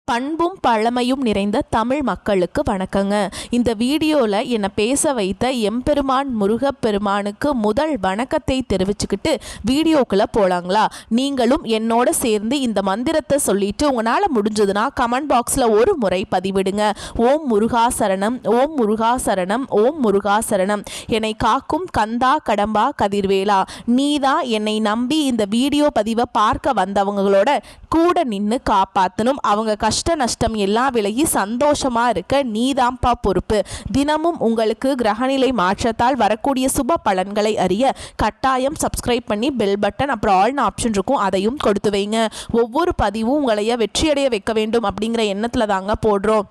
பண்பும் பழமையும் நிறைந்த தமிழ் மக்களுக்கு வணக்கங்க. இந்த வீடியோவில் என்னை பேச வைத்த எம்பெருமான் முருகப்பெருமானுக்கு முதல் வணக்கத்தை தெரிவிச்சுக்கிட்டு வீடியோக்குள்ளே போகலாங்களா? நீங்களும் என்னோட சேர்ந்து இந்த மந்திரத்தை சொல்லிட்டு உங்களால் முடிஞ்சதுன்னா கமெண்ட் பாக்ஸில் ஒரு முறை பதிவிடுங்க. ஓம் முருகா சரணம், ஓம் முருகா சரணம், ஓம் முருகா சரணம். என்னை காக்கும் கந்தா கடம்பா கதிர்வேலா, நீதான் என்னை நம்பி இந்த வீடியோ பதிவை பார்க்க வந்தவங்களோட கூட நின்று காப்பாற்றணும். அவங்க கஷ்ட நஷ்டம் எல்லாம் விலகி சந்தோஷமா இருக்க நீதாம்பா பொறுப்பு. தினமும் உங்களுக்கு கிரகநிலை மாற்றத்தால் வரக்கூடிய சுப பலன்களை அறிய கட்டாயம் சப்ஸ்கிரைப் பண்ணி பெல் பட்டன் அப்புறம் ஆல்னு ஆப்ஷன் இருக்கும், அதையும் கொடுத்து வைங்க. ஒவ்வொரு பதிவும் உங்களைய வெற்றியடைய வைக்க வேண்டும் அப்படிங்கிற எண்ணத்துல தாங்க போடுறோம்.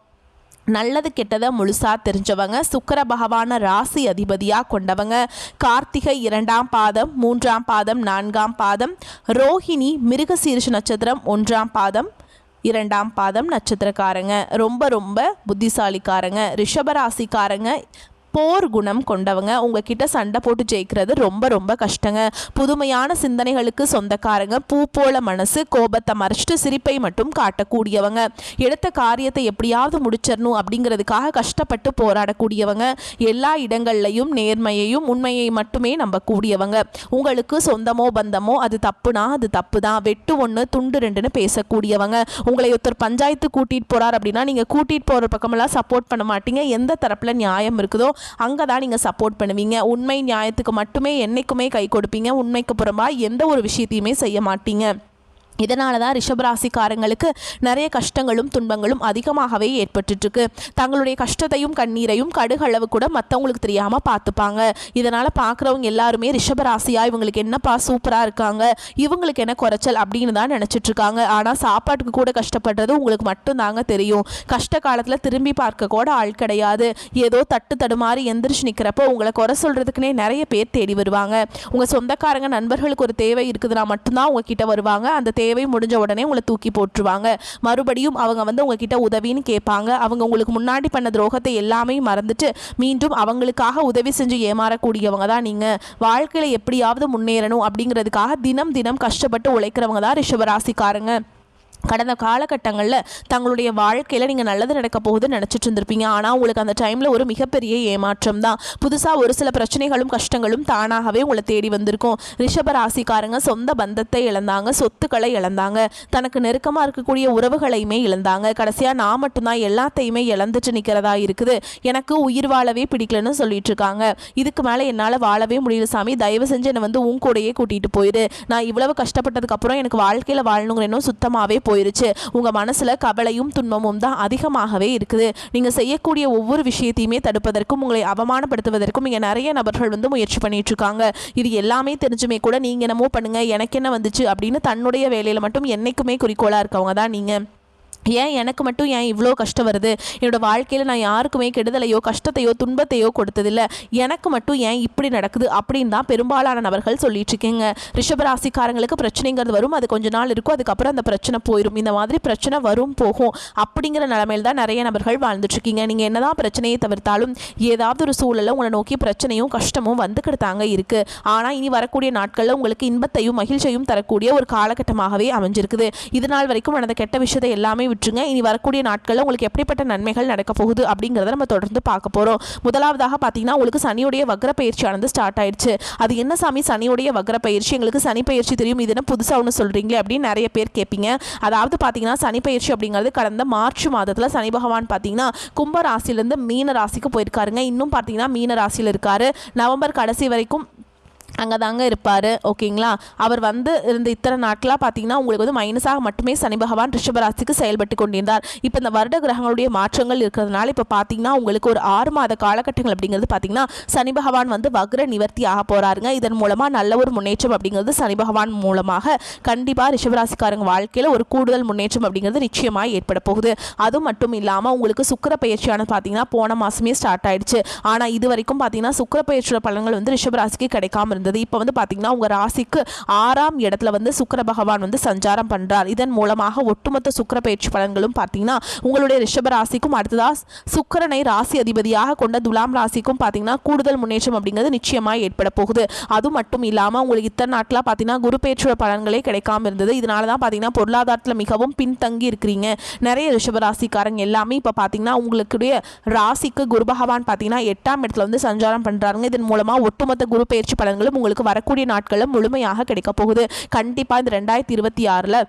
நல்லது கெட்டதை முழுசா தெரிஞ்சவங்க, சுக்கிர பகவான ராசி அதிபதியாக கொண்டவங்க, கார்த்திகை 2ஆம் பாதம் 3ஆம் பாதம் 4ஆம் பாதம், ரோஹிணி மிருகசீரிஷ நட்சத்திரம் 1ஆம் பாதம் 2ஆம் பாதம் நட்சத்திரக்காரங்க, ரொம்ப ரொம்ப புத்திசாலிக்காரங்க, ரிஷபராசிக்காரங்க, போர் குணம் கொண்டவங்க. உங்ககிட்ட சண்டை போட்டு ஜெயிக்கிறது ரொம்ப ரொம்ப கஷ்டங்க. புதுமையான சிந்தனைகளுக்கு சொந்தக்காரங்க, பூ போல மனசு, கோபத்தை மறைச்சிட்டு சிரிப்பை மட்டும் காட்டக்கூடியவங்க, எடுத்த காரியத்தை எப்படியாவது முடிச்சிடணும் அப்படிங்கிறதுக்காக கஷ்டப்பட்டு போராடக்கூடியவங்க, எல்லா இடங்கள்லையும் நேர்மையையும் உண்மையை மட்டுமே நம்பக்கூடியவங்க. உங்களுக்கு சொந்தமோ பந்தமோ அது தப்புனா அது தப்பு தான், வெட்டு ஒன்று துண்டு ரெண்டுன்னு பேசக்கூடியவங்க. உங்களை ஒருத்தர் பஞ்சாயத்து கூட்டிகிட்டு போகிறார் அப்படின்னா நீங்கள் கூட்டிகிட்டு போகிற பக்கமெல்லாம் சப்போர்ட் பண்ண மாட்டீங்க. எந்த தரப்பில் நியாயம் இருக்குதோ அங்கே தான் நீங்கள் சப்போர்ட் பண்ணுவீங்க. உண்மை நியாயத்துக்கு மட்டுமே என்னைக்குமே கை கொடுப்பீங்க. உண்மைக்கு புறம்பாக எந்த ஒரு விஷயத்தையுமே செய்ய மாட்டீங்க. இதனால தான் ரிஷபராசிக்காரங்களுக்கு நிறைய கஷ்டங்களும் துன்பங்களும் அதிகமாகவே ஏற்பட்டுருக்கு. தங்களுடைய கஷ்டத்தையும் கண்ணீரையும் கடுகளவு கூட மற்றவங்களுக்கு தெரியாமல் பார்த்துப்பாங்க. இதனால் பார்க்குறவங்க எல்லாருமே ரிஷபராசியா இவங்களுக்கு என்னப்பா சூப்பராக இருக்காங்க, இவங்களுக்கு என்ன குறைச்சல் அப்படின்னு தான் நினச்சிட்ருக்காங்க. ஆனால் சாப்பாட்டுக்கு கூட கஷ்டப்படுறது உங்களுக்கு மட்டும்தாங்க தெரியும். கஷ்ட காலத்தில் திரும்பி பார்க்க கூட ஆள் கிடையாது. ஏதோ தட்டு தடுமாறி எந்திரிச்சு நிற்கிறப்போ உங்களை குறை சொல்கிறதுக்குனே நிறைய பேர் தேடி வருவாங்க. உங்கள் சொந்தக்காரங்க நண்பர்களுக்கு ஒரு தேவை இருக்குதுன்னா மட்டும்தான் உங்ககிட்ட வருவாங்க. அந்த தேவை முடிஞ்ச உடனே உங்களை தூக்கி போட்டுருவாங்க. மறுபடியும் அவங்க உங்ககிட்ட உதவின்னு கேட்பாங்க. அவங்க உங்களுக்கு முன்னாடி பண்ண துரோகத்தை எல்லாமே மறந்துட்டு மீண்டும் அவங்களுக்காக உதவி செஞ்சு ஏமாறக்கூடியவங்க தான் நீங்க. வாழ்க்கையில எப்படியாவது முன்னேறணும் அப்படிங்கிறதுக்காக தினம் தினம் கஷ்டப்பட்டு உழைக்கிறவங்க தான் ரிஷபராசிக்காரங்க. கடந்த காலகட்டங்களில் தங்களுடைய வாழ்க்கையில் நீங்கள் நல்லது நடக்க போகுதுன்னு நினச்சிட்டு இருந்திருப்பீங்க. ஆனால் உங்களுக்கு அந்த டைமில் ஒரு மிகப்பெரிய ஏமாற்றம் தான். புதுசாக ஒரு சில பிரச்சனைகளும் கஷ்டங்களும் தானாகவே உங்களை தேடி வந்திருக்கும். ரிஷபராசிக்காரங்க சொந்த பந்தத்தை இழந்தாங்க, சொத்துக்களை இழந்தாங்க, தனக்கு நெருக்கமாக இருக்கக்கூடிய உறவுகளையுமே இழந்தாங்க. கடைசியாக நான் மட்டும்தான் எல்லாத்தையுமே இழந்துட்டு நிற்கிறதா இருக்குது, எனக்கு உயிர் வாழவே பிடிக்கலன்னு சொல்லிட்டு இருக்காங்க. இதுக்கு மேலே என்னால் வாழவே முடியல சாமி, தயவு செஞ்சு என்னை உன் கூடையே கூட்டிகிட்டு போயிடு. நான் இவ்வளவு கஷ்டப்பட்டதுக்கப்புறம் எனக்கு வாழ்க்கையில் வாழணுங்கிற எண்ணம் சுத்தமாகவே போயிருச்சு. உங்க மனசுல கவலையும் துன்பமும் தான் அதிகமாகவே இருக்குது. நீங்க செய்யக்கூடிய ஒவ்வொரு விஷயத்தையுமே தடுப்பதற்கும் உங்களை அவமானப்படுத்துவதற்கும் இங்க நிறைய நபர்கள் முயற்சி பண்ணிட்டு இருக்காங்க. இது எல்லாமே தெரிஞ்சுமே கூட நீங்க என்னமோ பண்ணுங்க எனக்கு என்ன வந்துச்சு அப்படின்னு தன்னுடைய வேலையில மட்டும் என்னைக்குமே குறிக்கோளா இருக்கவங்க தான் நீங்க. ஏன் எனக்கு மட்டும் ஏன் இவ்வளோ கஷ்டம் வருது, என்னோடய வாழ்க்கையில் நான் யாருக்குமே கெடுதலையோ கஷ்டத்தையோ துன்பத்தையோ கொடுத்ததில்லை, எனக்கு மட்டும் ஏன் இப்படி நடக்குது அப்படின்னு தான் பெரும்பாலான நபர்கள் சொல்லிட்டு இருக்கீங்க. ரிஷபராசிக்காரங்களுக்கு பிரச்சனைங்கிறது வரும், அது கொஞ்ச நாள் இருக்கும், அதுக்கப்புறம் அந்த பிரச்சனை போயிடும். இந்த மாதிரி பிரச்சனை வரும் போகும் அப்படிங்கிற நிலைமையில் தான் நிறைய நபர்கள் வாழ்ந்துட்டுருக்கீங்க. நீங்கள் என்னதான் பிரச்சனையை தவிர்த்தாலும் ஏதாவது ஒரு சூழலில் உங்களை நோக்கி பிரச்சனையும் கஷ்டமும் வந்துக்கிட்டு தாங்க இருக்குது. ஆனால் இனி வரக்கூடிய நாட்களில் உங்களுக்கு இன்பத்தையும் மகிழ்ச்சியையும் தரக்கூடிய ஒரு காலகட்டமாகவே அமைஞ்சிருக்குது. இது நாள் வரைக்கும் நடந்த கெட்ட விஷயத்தை எல்லாமே விட்டுருங்க. இனி வரக்கூடிய நாட்களில் உங்களுக்கு எப்படிப்பட்ட நன்மைகள் நடக்க போகுது அப்படிங்கிறத நம்ம தொடர்ந்து பார்க்க போகிறோம். முதலாவதாக பார்த்தீங்கன்னா உங்களுக்கு சனியுடைய வக்ர பயிற்சியானது ஸ்டார்ட் ஆயிடுச்சு. அது என்ன சாமி சனியுடைய வக்ர பயிற்சி, எங்களுக்கு சனி பயிற்சி தெரியும், இது என்ன புதுசாக ஒன்று சொல்கிறீங்களே அப்படின்னு நிறைய பேர் கேட்பீங்க. அதாவது பார்த்தீங்கன்னா சனி பயிற்சி அப்படிங்கிறது கடந்த மார்ச் மாதத்தில் சனி பகவான் பார்த்தீங்கன்னா கும்ப ராசியிலேருந்து மீன ராசிக்கு போயிருக்காருங்க. இன்னும் பார்த்தீங்கன்னா மீன ராசியில் இருக்காரு. நவம்பர் கடைசி வரைக்கும் அங்கே தாங்க இருப்பார். ஓகேங்களா? அவர் இருந்த இத்தனை நாட்களாக பார்த்தீங்கன்னா உங்களுக்கு மைனஸாக மட்டுமே சனி பகவான் ரிஷபராசிக்கு செயல்பட்டு கொண்டிருந்தார். இப்போ இந்த வருட கிரகங்களுடைய மாற்றங்கள் இருக்கிறதுனால இப்போ பார்த்தீங்கன்னா உங்களுக்கு ஒரு 6 மாத காலகட்டங்கள் அப்படிங்கிறது பார்த்தீங்கன்னா சனி பகவான் வக்ர நிவர்த்தி ஆக போகிறாருங்க. இதன் மூலமாக நல்ல ஒரு முன்னேற்றம் அப்படிங்கிறது சனி பகவான் மூலமாக கண்டிப்பாக ரிஷபராசிக்காரங்க வாழ்க்கையில் ஒரு கூடுதல் முன்னேற்றம் அப்படிங்கிறது நிச்சயமாக ஏற்பட போகுது. அது மட்டும் இல்லாமல் உங்களுக்கு சுக்கிர பயிற்சியானது பார்த்தீங்கன்னா போன மாதமே ஸ்டார்ட் ஆயிடுச்சு. ஆனால் இது வரைக்கும் பார்த்தீங்கன்னா சுக்கிர பயிற்சியோட பலன்கள் ரிஷபராசிக்கு கிடைக்காம இருந்தது. இருந்தது. இப்போ வந்து பார்த்தீங்கன்னா உங்கள் ராசிக்கு 6ஆம் இடத்துல வந்து சுக்கிர பகவான் வந்து சஞ்சாரம் பண்ணுறார். இதன் மூலமாக ஒட்டுமொத்த சுக்கிர பயிற்சி பலன்களும் பார்த்தீங்கன்னா உங்களுடைய ரிஷப ராசிக்கும் அடுத்ததாக சுக்கிரனை ராசி அதிபதியாக கொண்ட துலாம் ராசிக்கும் பார்த்தீங்கன்னா கூடுதல் முன்னேற்றம் அப்படிங்கிறது நிச்சயமாக ஏற்பட போகுது. அது மட்டும் இல்லாமல் உங்களுக்கு இத்தனை நாட்களாக பார்த்தீங்கன்னா குரு பயிற்சியோட பலன்களே கிடைக்காம இருந்தது. இதனால தான் பார்த்தீங்கன்னா பொருளாதாரத்தில் மிகவும் பின்தங்கி இருக்கிறீங்க. நிறைய ரிஷப ராசிக்காரங்க எல்லாமே இப்போ பார்த்தீங்கன்னா உங்களுடைய ராசிக்கு குரு பகவான் பார்த்தீங்கன்னா 8ஆம் இடத்துல வந்து சஞ்சாரம் பண்ணுறாங்க. இதன் மூலமாக ஒட்டுமொத்த குரு பயிற்சி பலன்களும் உங்களுக்கு வரக்கூடிய நாட்களில் முழுமையாக கிடைக்க போகுது. கண்டிப்பாக இந்த 2026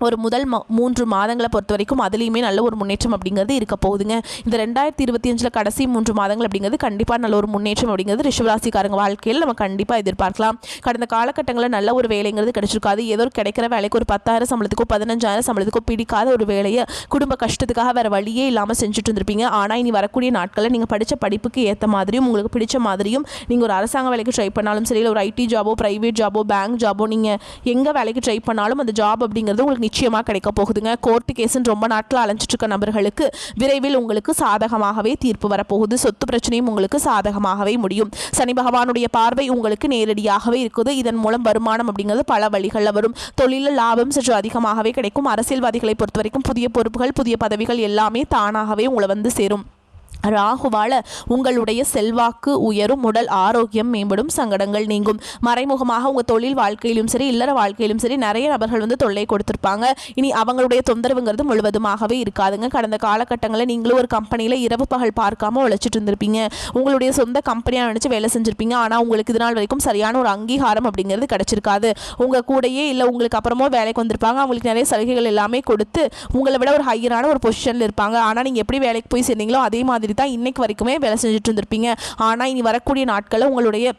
ஒரு முதல் 3 மாதங்களை பொறுத்த வரைக்கும் அதுலேயுமே நல்ல ஒரு முன்னேற்றம் அப்படிங்கிறது இருக்க போகுதுங்க. இந்த 2025 கடைசி 3 மாதங்கள் அப்படிங்கிறது கண்டிப்பாக நல்ல ஒரு முன்னேற்றம் அப்படிங்கிறது ரிஷபராசிக்காரங்க வாழ்க்கையில் நம்ம கண்டிப்பாக எதிர்பார்க்கலாம். கடந்த காலகட்டங்களில் நல்ல ஒரு வேலைங்கிறது கிடைச்சிருக்காது. ஏதோ கிடைக்கிற வேலைக்கு ஒரு 10,000 சம்பளத்துக்கோ 15,000 சம்பளத்துக்கோ பிடிக்காத ஒரு வேலையை குடும்ப கஷ்டத்துக்காக வேறு வழியே இல்லாமல் செஞ்சுட்டு இருந்திருப்பீங்க. ஆனால் இனி வரக்கூடிய நாட்களில் நீங்கள் படித்த படிப்புக்கு ஏற்ற மாதிரியும் உங்களுக்கு பிடிச்ச மாதிரியும் நீங்கள் ஒரு அரசாங்க வேலைக்கு ட்ரை பண்ணாலும் சரி, இல்லை ஒரு ஐடி ஜாபோ, ப்ரைவேட் ஜாபோ, பேங்க் ஜாபோ, நீங்கள் எங்கே வேலைக்கு ட்ரை பண்ணாலும் அந்த ஜாப் அப்படிங்கிறது உங்களுக்கு நிச்சயமாக கிடைக்க போகுதுங்க. கோர்ட்டு கேஸ்ன்னு ரொம்ப நாட்கள் அலைஞ்சிட்டு இருக்க நபர்களுக்கு விரைவில் உங்களுக்கு சாதகமாகவே தீர்ப்பு வரப்போகுது. சொத்து பிரச்சனையும் உங்களுக்கு சாதகமாகவே முடியும். சனி பகவானுடைய பார்வை உங்களுக்கு நேரடியாகவே இருக்குது. இதன் மூலம் வருமானம் அப்படிங்கிறது பல வழிகளில் வரும். தொழிலில் லாபம் சற்று அதிகமாகவே கிடைக்கும். அரசியல்வாதிகளை பொறுத்த வரைக்கும் புதிய பொறுப்புகள், புதிய பதவிகள் எல்லாமே தானாகவே உங்களை வந்து சேரும். ராகுவால உங்களுடைய செல்வாக்கு உயரும், உடல் ஆரோக்கியம் மேம்படும், சங்கடங்கள் நீங்கும். மறைமுகமாக உங்கள் தொழில் வாழ்க்கையிலும் சரி, இல்லற வாழ்க்கையிலும் சரி நிறைய நபர்கள் வந்து தொல்லை கொடுத்துருப்பாங்க. இனி அவங்களுடைய தொந்தரவுங்கிறது முழுவதுமாகவே இருக்காதுங்க. கடந்த காலகட்டங்களில் நீங்களும் ஒரு கம்பெனியில் இரவு பகல் பார்க்காம உழைச்சிட்டு இருந்திருப்பீங்க. உங்களுடைய சொந்த கம்பெனியாக நினச்சி வேலை செஞ்சுருப்பீங்க. ஆனால் உங்களுக்கு இது நாள் வரைக்கும் சரியான ஒரு அங்கீகாரம் அப்படிங்கிறது கிடைச்சிருக்காது. உங்கள் கூடையே இல்லை உங்களுக்கு அப்புறமா வேலைக்கு வந்திருப்பாங்க. அவங்களுக்கு நிறைய சலுகைகள் எல்லாமே கொடுத்து உங்களை விட ஒரு ஹையரான ஒரு பொசிஷனில் இருப்பாங்க. ஆனால் நீங்கள் எப்படி வேலைக்கு போய் சேர்ந்தீங்களோ அதே மாதிரி தான் இன்னைக்கு வரைக்குமே வேலை செஞ்சுட்டு இருந்திருப்பீங்க. ஆனால் இனி வரக்கூடிய நாட்களில் உங்களுடைய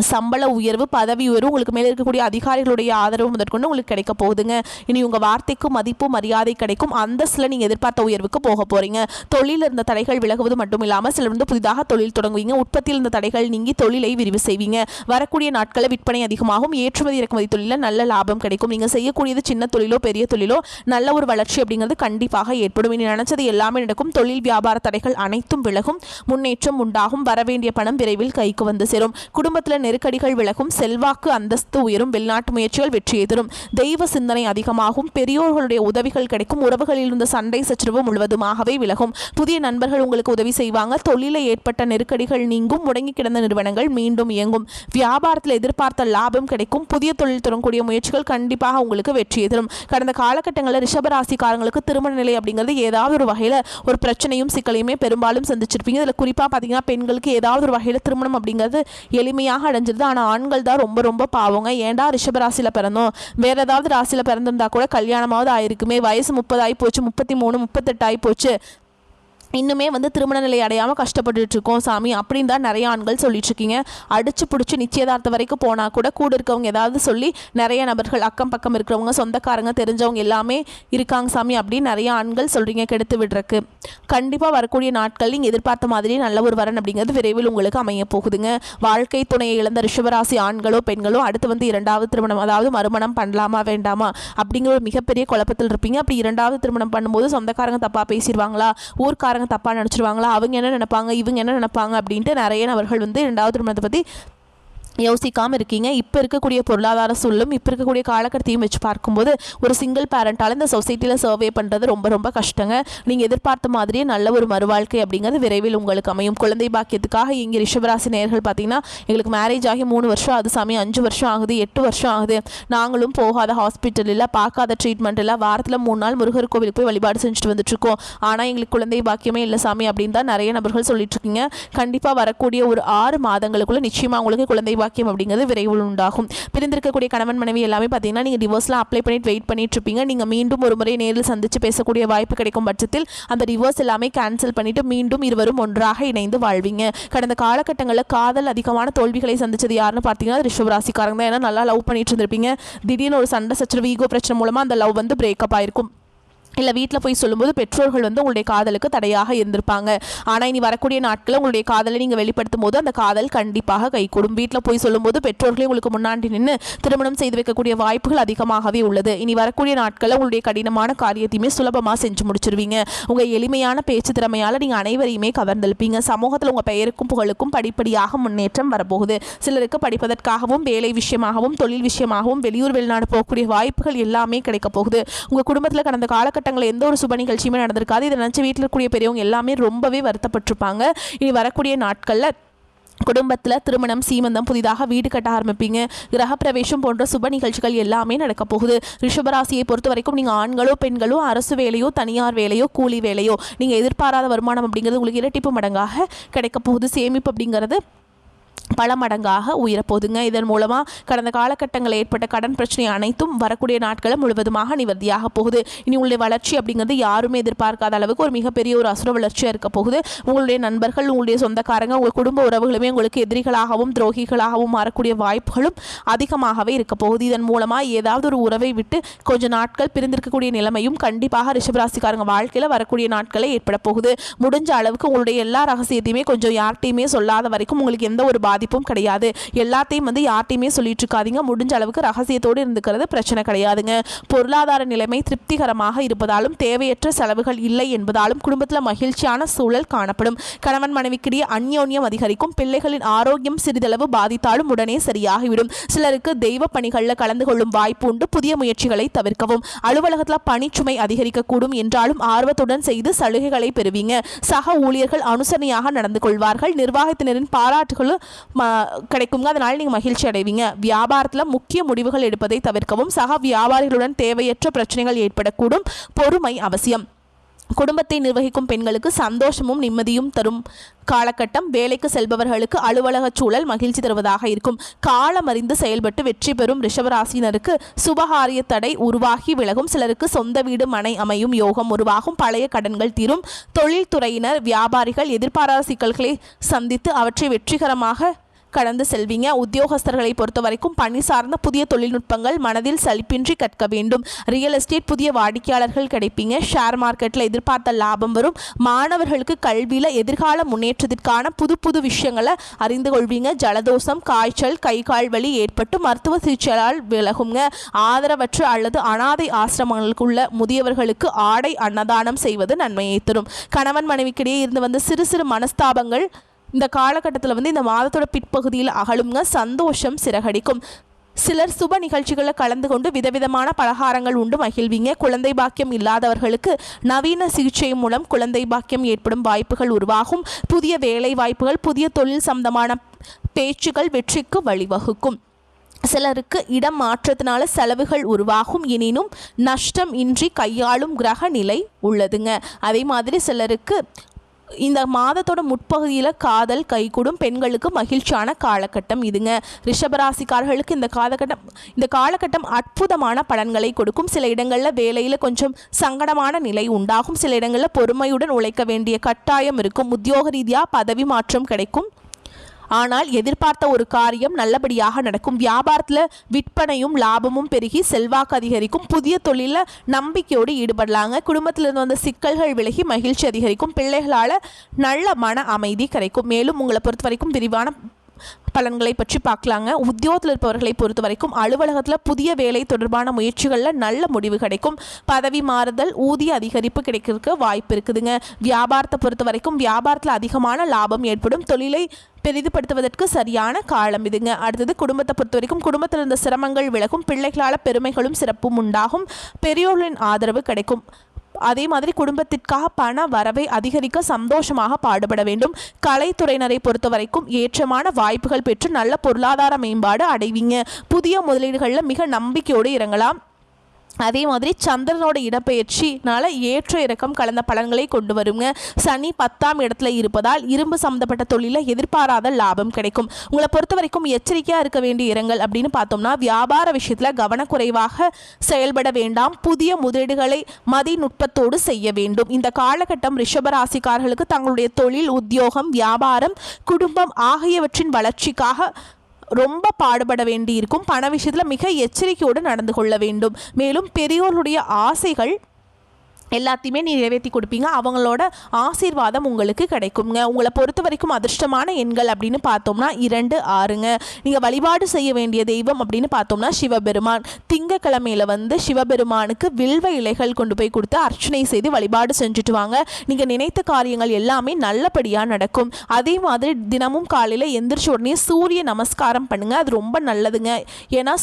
சம்பள உயர்வு, பதவி உயர்வு, உங்களுக்கு மேலே இருக்கக்கூடிய அதிகாரிகளுடைய ஆதரவு முதற்கொண்டு உங்களுக்கு கிடைக்க போகுதுங்க. இனி உங்கள் வார்த்தைக்கு மதிப்பு மரியாதை கிடைக்கும். அந்தஸ்தில் நீங்கள் எதிர்பார்த்த உயர்வுக்கு போக போகிறீங்க. தொழிலில் இருந்த தடைகள் விலகுவது மட்டும் இல்லாமல் சிலர் வந்து புதிதாக தொழில் தொடங்குவீங்க. உற்பத்தியில் இருந்த தடைகள் நீங்கி தொழிலை விரிவு செய்வீங்க. வரக்கூடிய நாட்களில் விற்பனை அதிகமாகும். ஏற்றுமதி இறக்குமதி தொழிலில் நல்ல லாபம் கிடைக்கும். நீங்கள் செய்யக்கூடியது சின்ன தொழிலோ பெரிய தொழிலோ நல்ல ஒரு வளர்ச்சி அப்படிங்கிறது கண்டிப்பாக ஏற்படும். இனி நினைச்சது எல்லாமே நடக்கும். தொழில் வியாபார தடைகள் அனைத்தும் விலகும். முன்னேற்றம் உண்டாகும். வரவேண்டிய பணம் விரைவில் கைக்கு வந்து சேரும். குடும்பத்தில் நெருக்கடிகள் விலகும். செல்வாக்கு அந்தஸ்து உயரும். வெளிநாட்டு முயற்சிகள் வெற்றியை தரும். தெய்வ சிந்தனை அதிகமாகும். பெரியோர்களுடைய உதவிகள் கிடைக்கும். உறவுகளில் இருந்த சண்டை சச்சரவு முழுவதுமாகவே விலகும். புதிய நண்பர்கள் உங்களுக்கு உதவி செய்வாங்க. தொழிலில் ஏற்பட்ட நெருக்கடிகள் நீங்கும். முடங்கி கிடந்த நிறுவனங்கள் மீண்டும் இயங்கும். வியாபாரத்தில் எதிர்பார்த்த லாபம் கிடைக்கும். புதிய தொழில் தொடங்கக்கூடிய முயற்சிகள் கண்டிப்பாக உங்களுக்கு வெற்றியை தரும். கடந்த காலகட்டங்களில் ரிஷபராசிக்காரங்களுக்கு திருமண நிலை அப்படிங்கிறது ஏதாவது ஒரு வகையில் ஒரு பிரச்சனையும் சிக்கலையுமே பெரும்பாலும் சந்திச்சிருப்பீங்க. இதில் குறிப்பாக பார்த்தீங்கன்னா பெண்களுக்கு ஏதாவது ஒரு வகையில் திருமணம் அப்படிங்கிறது எளிமையாக அடைஞ்சிருது. ஆனால் ஆண்கள் தான் ரொம்ப ரொம்ப பாவங்க. ஏன்டா ரிஷபராசியில் பிறந்தோம், வேற ஏதாவது ராசியில் பிறந்திருந்தா கூட கல்யாணமாவது ஆயிருக்குமே, வயசு 30 ஆகி போச்சு, 33 38 ஆகி போச்சு, இன்னுமே வந்து திருமண நிலை அடையாமல் கஷ்டப்பட்டுட்டு இருக்கோம் சாமி அப்படின்னு தான் நிறைய ஆண்கள் சொல்லிட்டு இருக்கீங்க. அடிச்சு பிடிச்சி நிச்சயதார்த்தம் வரைக்கும் போனால் கூட கூட இருக்கவங்க ஏதாவது சொல்லி நிறைய நபர்கள் அக்கம் பக்கம் இருக்கிறவங்க சொந்தக்காரங்க தெரிஞ்சவங்க எல்லாமே இருக்காங்க சாமி அப்படின்னு நிறைய ஆண்கள் சொல்கிறீங்க கெடுத்து விடுறக்கு. கண்டிப்பாக வரக்கூடிய நாட்கள் நீங்கள் எதிர்பார்த்த மாதிரி நல்ல ஒரு வரன் அப்படிங்கிறது விரைவில் உங்களுக்கு அமைய போகுதுங்க. வாழ்க்கை துணையை இழந்த ரிஷபராசி ஆண்களோ பெண்களோ அடுத்து வந்து 2வது திருமணம் அதாவது மறுமணம் பண்ணலாமா வேண்டாமா அப்படிங்கிற ஒரு மிகப்பெரிய குழப்பத்தில் இருப்பீங்க. அப்படி 2வது திருமணம் பண்ணும்போது சொந்தக்காரங்க தப்பாக பேசிடுவாங்களா, ஊர்க்காரங்க தப்பா நினைச்சிருவாங்களா, அவங்க என்ன நினைப்பாங்க, இவங்க என்ன நினைப்பாங்க அப்படின்ட்டு நிறைய நபர்கள் வந்து 2வது திருமணத்தை பற்றி யோசிக்காமல் இருக்கீங்க. இப்போ இருக்கக்கூடிய பொருளாதார சூழலும் இப்போ இருக்கக்கூடிய காலகட்டத்தையும் வச்சு பார்க்கும்போது ஒரு சிங்கிள் பேரண்டால் இந்த சொசைட்டியில் சர்வே பண்ணுறது ரொம்ப ரொம்ப கஷ்டங்க. நீங்கள் எதிர்பார்த்த மாதிரியே நல்ல ஒரு மறுவாழ்க்கை அப்படிங்கிறது விரைவில் உங்களுக்கு அமையும். குழந்தை பாக்கியத்துக்காக இங்கே ரிஷபராசி நேயர்கள் பார்த்தீங்கன்னா எங்களுக்கு மேரேஜ் ஆகி 3 வருஷம் ஆகுது சாமி, 5 வருஷம் ஆகுது, 8 வருஷம் ஆகுது, நாங்களும் போகாத ஹாஸ்பிட்டல் இல்லை, பார்க்காத ட்ரீட்மெண்ட் இல்லை, வாரத்தில் 3 நாள் முருகர் கோவிலுக்கு போய் வழிபாடு செஞ்சுட்டு வந்துட்டுருக்கோம், ஆனால் எங்களுக்கு குழந்தை பாக்கியமே இல்லை சாமி அப்படின்னு தான் நிறைய நபர்கள் சொல்லிட்டு இருக்கீங்க. கண்டிப்பாக வரக்கூடிய ஒரு 6 மாதங்களுக்குள்ள நிச்சயமாக உங்களுக்கு குழந்தை அப்படிங்கிறது விரைவில் உண்டாகும். பிரிந்திருக்கக்கூடிய கணவன் மனைவி எல்லாமே பார்த்தீங்கன்னா நீங்கள் டிவோர்ஸ்லாம் அப்ளை பண்ணிட்டு வெயிட் பண்ணிட்டு இருப்பீங்க. நீங்கள் மீண்டும் ஒரு முறை நேரில் சந்தித்து பேசக்கூடிய வாய்ப்பு கிடைக்கும் பட்சத்தில் அந்த டிவோர்ஸ் எல்லாமே கேன்சல் பண்ணிட்டு மீண்டும் இருவரும் ஒன்றாக இணைந்து வாழ்வீங்க. கடந்த காலகட்டங்களில் காதல் அதிகமான தோல்விகளை சந்திச்சது யாருன்னு பார்த்தீங்கன்னா ரிஷபராசிக்காரங்க தான். ஏன்னா நல்லா லவ் பண்ணிட்டு இருந்திருப்பீங்க. திடீர்னு ஒரு சண்டை சச்சரவு ஈகோ பிரச்சனை மூலமாக அந்த லவ் வந்து பிரேக்கப் ஆயிருக்கும். இல்லை வீட்டில் போய் சொல்லும்போது பெற்றோர்கள் வந்து உங்களுடைய காதலுக்கு தடையாக இருந்திருப்பாங்க. ஆனால் இனி வரக்கூடிய நாட்களில் உங்களுடைய காதலை நீங்கள் வெளிப்படுத்தும் போது அந்த காதல் கண்டிப்பாக கைகூடும். வீட்டில் போய் சொல்லும்போது பெற்றோர்களே உங்களுக்கு முன்னாடி நின்று திருமணம் செய்து வைக்கக்கூடிய வாய்ப்புகள் அதிகமாகவே உள்ளது. இனி வரக்கூடிய நாட்களில் உங்களுடைய கடினமான காரியத்தையுமே சுலபமாக செஞ்சு முடிச்சிருவீங்க. உங்கள் எளிமையான பேச்சு திறமையால் நீங்கள் அனைவரையுமே கவர்ந்தெழுப்பீங்க. சமூகத்தில் உங்கள் பெயருக்கும் புகழுக்கும் படிப்படியாக முன்னேற்றம் வரப்போகுது. சிலருக்கு படிப்பதற்காகவும் வேலை விஷயமாகவும் தொழில் விஷயமாகவும் வெளியூர் வெளிநாடு போகக்கூடிய வாய்ப்புகள் எல்லாமே கிடைக்க போகுது. உங்கள் குடும்பத்தில் கடந்த காலகட்டங்களில் எந்த ஒரு சுப நிகழ்ச்சியுமே நடந்திருக்காது. இதை நினச்சி வீட்டில் இருக்கக்கூடிய பெரியவங்க எல்லாமே ரொம்பவே வருத்தப்பட்டிருப்பாங்க. இனி வரக்கூடிய நாட்களில் குடும்பத்தில் திருமணம், சீமந்தம், புதிதாக வீடு கட்ட ஆரம்பிப்பீங்க. கிரகப்பிரவேசம் போன்ற சுப நிகழ்ச்சிகள் எல்லாமே நடக்க போகுது. ரிஷபராசியை பொறுத்த வரைக்கும் நீங்கள் ஆண்களோ பெண்களோ அரசு வேலையோ தனியார் வேலையோ கூலி வேலையோ நீங்கள் எதிர்பாராத வருமானம் அப்படிங்கிறது உங்களுக்கு இரட்டிப்பு மடங்காக கிடைக்க போகுது. சேமிப்பு அப்படிங்கிறது பல மடங்காக உயரப்போகுதுங்க. இதன் மூலமாக கடந்த காலகட்டங்களில் ஏற்பட்ட கடன் பிரச்சனை அனைத்தும் வரக்கூடிய நாட்களில் முழுவதுமாக நிவர்த்தியாக போகுது. இனி உங்களுடைய வளர்ச்சி அப்படிங்கிறது யாருமே எதிர்பார்க்காத அளவுக்கு ஒரு மிகப்பெரிய ஒரு அசுர வளர்ச்சியாக இருக்க போகுது. உங்களுடைய நண்பர்கள், உங்களுடைய சொந்தக்காரங்க, உங்கள் குடும்ப உறவுகளுமே உங்களுக்கு எதிரிகளாகவும் துரோகிகளாகவும் மாறக்கூடிய வாய்ப்புகளும் அதிகமாகவே இருக்க போகுது. இதன் மூலமாக ஏதாவது ஒரு உறவை விட்டு கொஞ்சம் நாட்கள் பிரிந்திருக்கக்கூடிய நிலைமையும் கண்டிப்பாக ரிஷபராசிக்காரங்க வாழ்க்கையில் வரக்கூடிய நாட்களில் ஏற்பட போகுது. முடிஞ்ச அளவுக்கு உங்களுடைய எல்லா ரகசியத்தையுமே கொஞ்சம் யார்கிட்டையுமே சொல்லாத வரைக்கும் உங்களுக்கு எந்த ஒரு பாதிப்பும் கிடையாது. எல்லாத்தையும் வந்து யார்ட்டையுமே சொல்லிட்டு இருக்காதீங்க. முடிஞ்ச அளவுக்கு ரகசியத்தோடு இருந்துக்கிறது பிரச்சனை கிடையாதுங்க. பொருளாதார நிலைமை திருப்திகரமாக இருப்பதாலும் தேவையற்ற செலவுகள் இல்லை என்பதாலும் குடும்பத்தில் மகிழ்ச்சியான சூழல் காணப்படும். கணவன் மனைவிக்கிடையே அந்யோன்யம் அதிகரிக்கும். பிள்ளைகளின் ஆரோக்கியம் சிறிதளவு பாதித்தாலும் உடனே சரியாகிவிடும். சிலருக்கு தெய்வ பணிகளில் கலந்து கொள்ளும் வாய்ப்பு உண்டு. புதிய முயற்சிகளை தவிர்க்கவும். அலுவலகத்தில் பணிச்சுமை அதிகரிக்கக்கூடும் என்றாலும் ஆர்வத்துடன் செய்து சலுகைகளை பெறுவீங்க. சக ஊழியர்கள் அனுசரணையாக நடந்து கொள்வார்கள். நிர்வாகத்தினரின் பாராட்டுகளும் கிடைக்குங்க. அதனால் நீங்கள் மகிழ்ச்சி அடைவீங்க. வியாபாரத்தில் முக்கிய முடிவுகள் எடுப்பதை தவிர்க்கவும். சக வியாபாரிகளுடன் தேவையற்ற பிரச்சனைகள் ஏற்படக்கூடும். பொறுமை அவசியம். குடும்பத்தை நிர்வகிக்கும் பெண்களுக்கு சந்தோஷமும் நிம்மதியும் தரும் காலகட்டம். வேலைக்கு செல்பவர்களுக்கு அலுவலக சூழல் மகிழ்ச்சி தருவதாக இருக்கும். காலமறிந்து செயல்பட்டு வெற்றி பெறும் ரிஷபராசினருக்கு சுபகாரிய தடை உருவாகி விலகும். சிலருக்கு சொந்த வீடு மனை அமையும் யோகம் உருவாகும். பழைய கடன்கள் தீரும். தொழில்துறையினர், வியாபாரிகள் எதிர்பாராத சிக்கல்களை சந்தித்து அவற்றை வெற்றிகரமாக கடந்து செல்வீங்க. உத்தியோகஸ்தர்களை பொறுத்த வரைக்கும் பணி சார்ந்த புதிய தொழில்நுட்பங்கள் மனதில் சலிப்பின்றி கற்க வேண்டும். ரியல் எஸ்டேட் புதிய வாடிக்கையாளர்கள் கிடைப்பீங்க. ஷேர் மார்க்கெட்டில் எதிர்பார்த்த லாபம் வரும். மாணவர்களுக்கு கல்வியில் எதிர்கால முன்னேற்றத்திற்கான புது புது விஷயங்களை அறிந்து கொள்வீங்க. ஜலதோஷம், காய்ச்சல், கை கால் வலி ஏற்பட்டு மருத்துவ சிகிச்சையால் விலகுங்க. ஆதரவற்ற அல்லது அனாதை ஆசிரமங்களுக்குள்ள முதியவர்களுக்கு ஆடை அன்னதானம் செய்வது நன்மையை தரும். கணவன் மனைவிக்கிடையே இருந்து வந்த சிறு சிறு மனஸ்தாபங்கள் இந்த காலகட்டத்தில் வந்து இந்த மாதத்தோட பிற்பகுதியில் அகலுங்க. சந்தோஷம் சிறகடிக்கும். சிலர் சுப நிகழ்ச்சிகளில் கலந்து கொண்டு விதவிதமான பலகாரங்கள் உண்டு மகிழ்வீங்க. குழந்தை பாக்கியம் இல்லாதவர்களுக்கு நவீன சிகிச்சை மூலம் குழந்தை பாக்கியம் ஏற்படும் வாய்ப்புகள் உருவாகும். புதிய வேலை வாய்ப்புகள், புதிய தொழில் சம்பந்தமான பேச்சுகள் வெற்றிக்கு வழிவகுக்கும். சிலருக்கு இடம் மாற்றத்தினால செலவுகள் உருவாகும். எனினும் நஷ்டம் இன்றி கையாளும் கிரக நிலை உள்ளதுங்க. அதே மாதிரி சிலருக்கு இந்த மாதத்தோட முற்பகுதியில் காதல் கைகூடும். பெண்களுக்கு மகிழ்ச்சியான காலகட்டம் இதுங்க. ரிஷபராசிக்காரர்களுக்கு இந்த காலகட்டம் அற்புதமான பலன்களை கொடுக்கும். சில இடங்களில் வேலையில் கொஞ்சம் சங்கடமான நிலை உண்டாகும். சில இடங்களில் பொறுமையுடன் உழைக்க வேண்டிய கட்டாயம் இருக்கும். உத்தியோக ரீதியாக பதவி மாற்றம் கிடைக்கும். ஆனால் எதிர்பார்த்த ஒரு காரியம் நல்லபடியாக நடக்கும். வியாபாரத்தில் விற்பனையும் லாபமும் பெருகி செல்வாக்கு அதிகரிக்கும். புதிய தொழிலில் நம்பிக்கையோடு ஈடுபடலாங்க. குடும்பத்திலிருந்து வந்த சிக்கல்கள் விலகி மகிழ்ச்சி அதிகரிக்கும். பிள்ளைகளால் நல்ல மன அமைதி கிடைக்கும். மேலும் உங்களை பொறுத்த வரைக்கும் விரிவான பலன்களை பற்றி பார்க்கலாங்க. உத்தியோகத்தில் இருப்பவர்களை பொறுத்த வரைக்கும் அலுவலகத்தில் புதிய வேலை தொடர்பான முயற்சிகளில் நல்ல முடிவு கிடைக்கும். பதவி மாறுதல், ஊதிய அதிகரிப்பு கிடைக்கிறதுக்கு வாய்ப்பு இருக்குதுங்க. வியாபாரத்தை பொறுத்த வரைக்கும் வியாபாரத்தில் அதிகமான லாபம் ஏற்படும். தொழிலை பெரிதுபடுத்துவதற்கு சரியான காலம் இதுங்க. அடுத்தது குடும்பத்தை பொறுத்த வரைக்கும் குடும்பத்தில் இருந்த சிரமங்கள் விலகும். பிள்ளைகளால் பெருமைகளும் சிறப்பும் உண்டாகும். பெரியோர்களின் ஆதரவு கிடைக்கும். அதே மாதிரி குடும்பத்திற்காக பண வரவை அதிகரிக்க சந்தோஷமாக பாடுபட வேண்டும். கலைத்துறையினரை பொறுத்த வரைக்கும் ஏற்றமான வாய்ப்புகள் பெற்று நல்ல பொருளாதார மேம்பாடு அடைவீங்க. புதிய முதலீடுகளில் மிக நம்பிக்கையோடு இறங்கலாம். அதே மாதிரி சந்திரனோட இடப்பெயர்ச்சினால ஏற்ற இறக்கம் கலந்த பலன்களை கொண்டு வருங்க. சனி 10ஆம் இடத்துல இருப்பதால் இரும்பு சம்பந்தப்பட்ட தொழிலில் எதிர்பாராத லாபம் கிடைக்கும். உங்களை பொறுத்த வரைக்கும் எச்சரிக்கையாக இருக்க வேண்டிய இடங்கள் அப்படின்னு பார்த்தோம்னா வியாபார விஷயத்தில் கவனக்குறைவாக செயல்பட வேண்டாம். புதிய முதலீடுகளை மதிநுட்பத்தோடு செய்ய வேண்டும். இந்த காலகட்டம் ரிஷபராசிக்காரர்களுக்கு தங்களுடைய தொழில், உத்தியோகம், வியாபாரம், குடும்பம் ஆகியவற்றின் வளர்ச்சிக்காக ரொம்ப பாடுபட வேண்டியிருக்கும். பண விஷயத்தில் மிக எச்சரிக்கையோடு நடந்து கொள்ள வேண்டும். மேலும் பெரியோருடைய ஆசைகள் எல்லாத்தையுமே நிறைவேற்றி கொடுப்பீங்க. அவங்களோட ஆசீர்வாதம் உங்களுக்கு கிடைக்குங்க. உங்களை பொறுத்த வரைக்கும் அதிர்ஷ்டமான எண்கள் அப்படின்னு பார்த்தோம்னா 2, 6ங்க. நீங்கள் வழிபாடு செய்ய வேண்டிய தெய்வம் அப்படின்னு பார்த்தோம்னா சிவபெருமான். திங்கக்கிழமையில் வந்து சிவபெருமானுக்கு வில்வ இலைகள் கொண்டு போய் கொடுத்து அர்ச்சனை செய்து வழிபாடு செஞ்சுட்டு வாங்க. நீங்கள் நினைத்த காரியங்கள் எல்லாமே நல்லபடியாக நடக்கும். அதே மாதிரி தினமும் காலையில் எந்திரிச்ச உடனே சூரிய நமஸ்காரம் பண்ணுங்கள். அது ரொம்ப நல்லதுங்க. ஏன்னா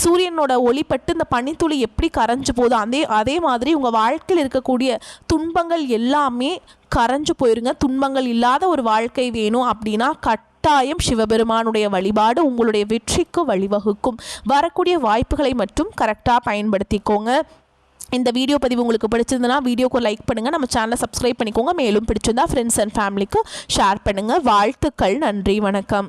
சூரியனோட ஒளிப்பட்டு இந்த பனித்துளி எப்படி கரைஞ்சு போதோ அதே மாதிரி உங்கள் வாழ்க்கையில் இருக்கக்கூடிய துன்பங்கள் எல்லாமே கரைஞ்சு போயிருங்க. துன்பங்கள் இல்லாத ஒரு வாழ்க்கை வேணும் அப்படின்னா கட்டாயம் சிவபெருமானுடைய வழிபாடு உங்களுடைய வெற்றிக்கு வழிவகுக்கும். வரக்கூடிய வாய்ப்புகளை மட்டும் கரெக்டாக பயன்படுத்திக்கோங்க. இந்த வீடியோ பதிவு உங்களுக்கு பிடிச்சிருந்தனா வீடியோக்கு லைக் பண்ணுங்கள், நம்ம சேனலை சப்ஸ்கிரைப் பண்ணிக்கோங்க. மேலும் பிடிச்சிருந்தா ஃப்ரெண்ட்ஸ் அண்ட் ஃபேமிலிக்கு ஷேர் பண்ணுங்கள். வாழ்த்துக்கள். நன்றி, வணக்கம்.